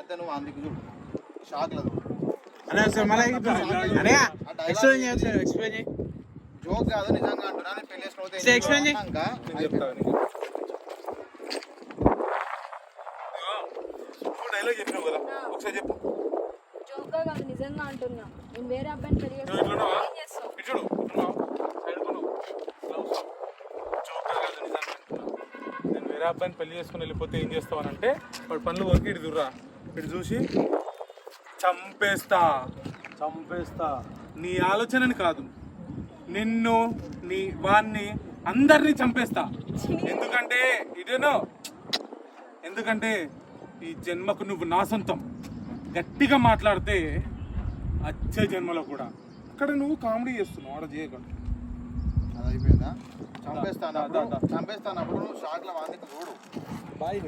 అయితే నువ్వు అందుకు చూడు షాక్ లేదు జోక్ కాదు నిజంగా అంటున్నా నేను పెళ్లి చేసుకున్నాక డైలాగ్ చెప్పినావు కదా ఒకసారి చెప్పు. జోక్గా కాదు నిజంగా అంటున్నా. నేను వేరే అబ్బాయిని పెళ్లి నువ్వు ఇట్లున్నావా? ఇటు చూడు, ఇట్లున్నావా? సైడ్ కొను. Gloves of. జోక్గా కాదు నిజంగా అంటున్నా. నేను వేరే అబ్బాయిని పెళ్లి చేసుకుని వెళ్ళిపోతే ఏం చేస్తావు అని అంటే వాడు పనులు వరకు ఇటు దుర్రా ఇటు చూసి చంపేస్తా నీ ఆలోచనని కాదు, నిన్ను నీ వాణ్ణి అందరినీ చంపేస్తా. ఎందుకంటే ఈ జన్మకు నువ్వు నా సొంతం. గట్టిగా మాట్లాడితే వచ్చే జన్మలో కూడా. అక్కడ నువ్వు కామెడీ చేస్తున్నావు, ఆడ చేయకుండా. అది అయిపోయిందా? చంపేస్తాను నువ్వు షాక్ లో వాందికి చూడు బాయ్